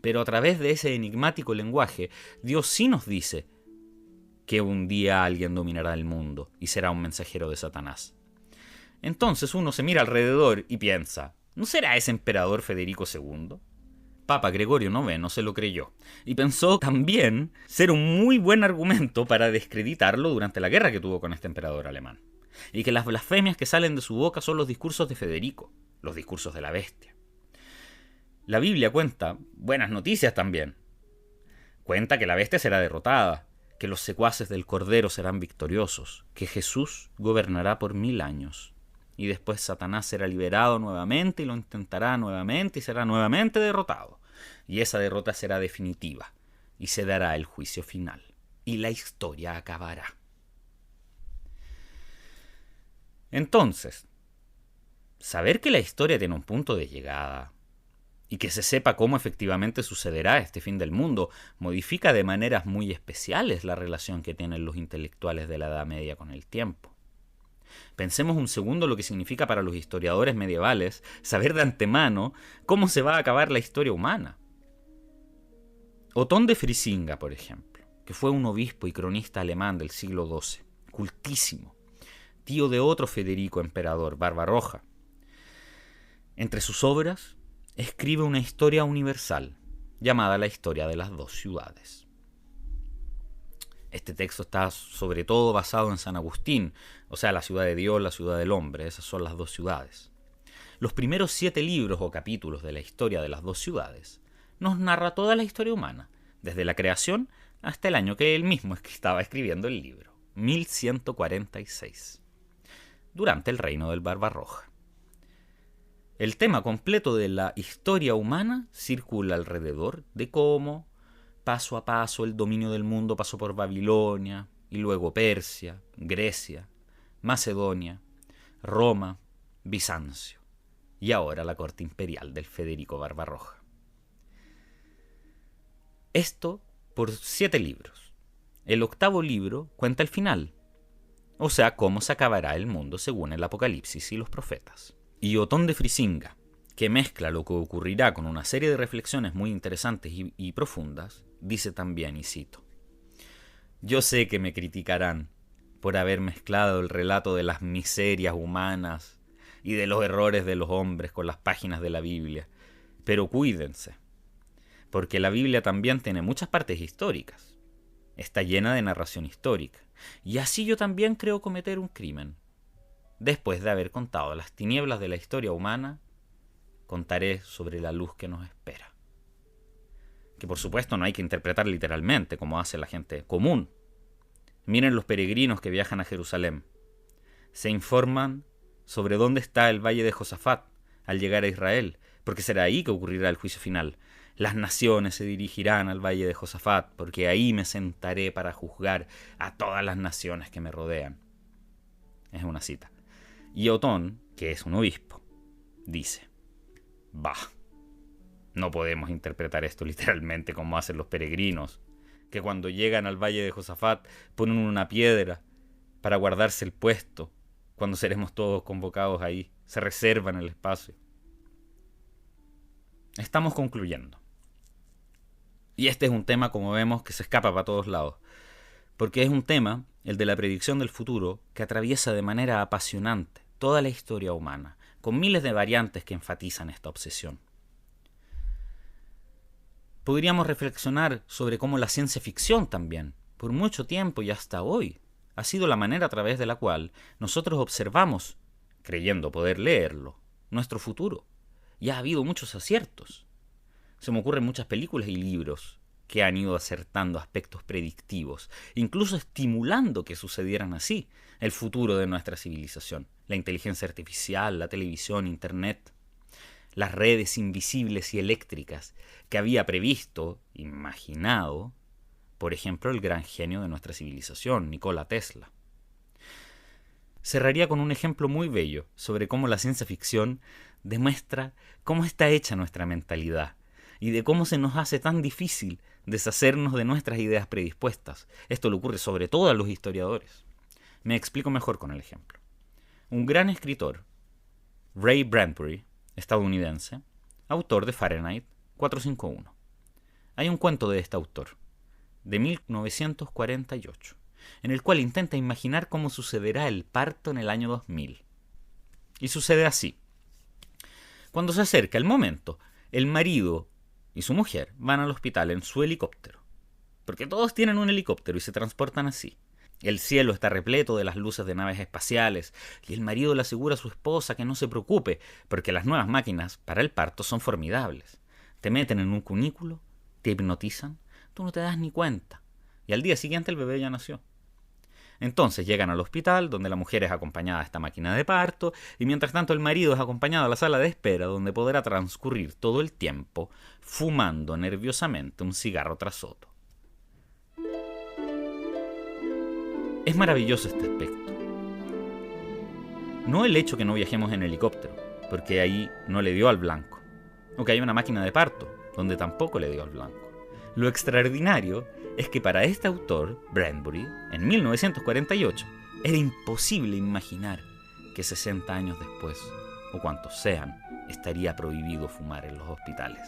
Pero a través de ese enigmático lenguaje, Dios sí nos dice que un día alguien dominará el mundo y será un mensajero de Satanás. Entonces uno se mira alrededor y piensa, ¿no será ese emperador Federico II? Papa Gregorio IX se lo creyó y pensó también ser un muy buen argumento para descreditarlo durante la guerra que tuvo con este emperador alemán. Y que las blasfemias que salen de su boca son los discursos de Federico, los discursos de la bestia. La Biblia cuenta buenas noticias también. Cuenta que la bestia será derrotada, que los secuaces del Cordero serán victoriosos, que Jesús gobernará por 1000 años. Y después Satanás será liberado nuevamente y lo intentará nuevamente y será nuevamente derrotado. Y esa derrota será definitiva y se dará el juicio final. Y la historia acabará. Entonces, saber que la historia tiene un punto de llegada y que se sepa cómo efectivamente sucederá este fin del mundo modifica de maneras muy especiales la relación que tienen los intelectuales de la Edad Media con el tiempo. Pensemos un segundo lo que significa para los historiadores medievales saber de antemano cómo se va a acabar la historia humana. Otón de Frisinga, por ejemplo, que fue un obispo y cronista alemán del siglo XII, cultísimo, tío de otro Federico emperador, Barbarroja. Entre sus obras, escribe una historia universal, llamada la Historia de las Dos Ciudades. Este texto está sobre todo basado en San Agustín, o sea, la ciudad de Dios, la ciudad del hombre, esas son las dos ciudades. Los primeros 7 libros o capítulos de la Historia de las Dos Ciudades nos narra toda la historia humana, desde la creación hasta el año que él mismo estaba escribiendo el libro, 1146, durante el reino del Barbarroja. El tema completo de la historia humana circula alrededor de cómo, paso a paso, el dominio del mundo pasó por Babilonia, y luego Persia, Grecia, Macedonia, Roma, Bizancio, y ahora la corte imperial del Federico Barbarroja. Esto por 7 libros. El 8º libro cuenta el final, o sea, cómo se acabará el mundo según el Apocalipsis y los profetas. Y Otón de Frisinga, que mezcla lo que ocurrirá con una serie de reflexiones muy interesantes y profundas, dice también, y cito: «Yo sé que me criticarán por haber mezclado el relato de las miserias humanas y de los errores de los hombres con las páginas de la Biblia, pero cuídense, porque la Biblia también tiene muchas partes históricas, está llena de narración histórica, y así yo también creo cometer un crimen. Después de haber contado las tinieblas de la historia humana, contaré sobre la luz que nos espera». Que por supuesto no hay que interpretar literalmente, como hace la gente común. Miren los peregrinos que viajan a Jerusalén. Se informan sobre dónde está el valle de Josafat, al llegar a Israel, porque será ahí que ocurrirá el juicio final. Las naciones se dirigirán al valle de Josafat, porque ahí me sentaré para juzgar a todas las naciones que me rodean. Es una cita. Y Otón, que es un obispo, dice: bah, no podemos interpretar esto literalmente como hacen los peregrinos, que cuando llegan al valle de Josafat ponen una piedra para guardarse el puesto, cuando seremos todos convocados ahí, se reservan el espacio. Estamos concluyendo. Y este es un tema, como vemos, que se escapa para todos lados, porque es un tema, el de la predicción del futuro, que atraviesa de manera apasionante toda la historia humana, con miles de variantes que enfatizan esta obsesión. Podríamos reflexionar sobre cómo la ciencia ficción también, por mucho tiempo y hasta hoy, ha sido la manera a través de la cual nosotros observamos, creyendo poder leerlo, nuestro futuro. Y ha habido muchos aciertos. Se me ocurren muchas películas y libros que han ido acertando aspectos predictivos, incluso estimulando que sucedieran así el futuro de nuestra civilización. La inteligencia artificial, la televisión, internet, las redes invisibles y eléctricas que había previsto, imaginado, por ejemplo, el gran genio de nuestra civilización, Nikola Tesla. Cerraría con un ejemplo muy bello sobre cómo la ciencia ficción demuestra cómo está hecha nuestra mentalidad y de cómo se nos hace tan difícil deshacernos de nuestras ideas predispuestas. Esto le ocurre sobre todo a los historiadores. Me explico mejor con el ejemplo. Un gran escritor, Ray Bradbury, estadounidense, autor de Fahrenheit 451. Hay un cuento de este autor, de 1948, en el cual intenta imaginar cómo sucederá el parto en el año 2000. Y sucede así. Cuando se acerca el momento, el marido y su mujer van al hospital en su helicóptero, porque todos tienen un helicóptero y se transportan así. El cielo está repleto de las luces de naves espaciales y el marido le asegura a su esposa que no se preocupe, porque las nuevas máquinas para el parto son formidables. Te meten en un cunículo, te hipnotizan, tú no te das ni cuenta, y al día siguiente el bebé ya nació. Entonces llegan al hospital, donde la mujer es acompañada a esta máquina de parto, y mientras tanto el marido es acompañado a la sala de espera, donde podrá transcurrir todo el tiempo fumando nerviosamente un cigarro tras otro. Es maravilloso este aspecto. No el hecho que no viajemos en helicóptero, porque ahí no le dio al blanco, o que hay una máquina de parto, donde tampoco le dio al blanco. Lo extraordinario es que para este autor, Bradbury, en 1948, era imposible imaginar que 60 años después, o cuantos sean, estaría prohibido fumar en los hospitales.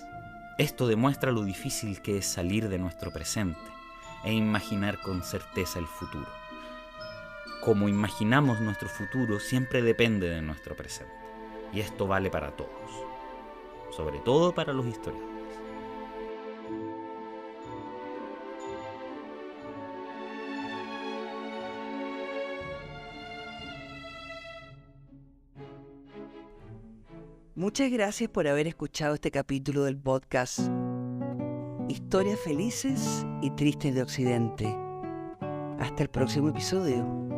Esto demuestra lo difícil que es salir de nuestro presente e imaginar con certeza el futuro. Como imaginamos nuestro futuro siempre depende de nuestro presente, y esto vale para todos, sobre todo para los historiadores. Muchas gracias por haber escuchado este capítulo del podcast Historias felices y tristes de Occidente. Hasta el próximo episodio.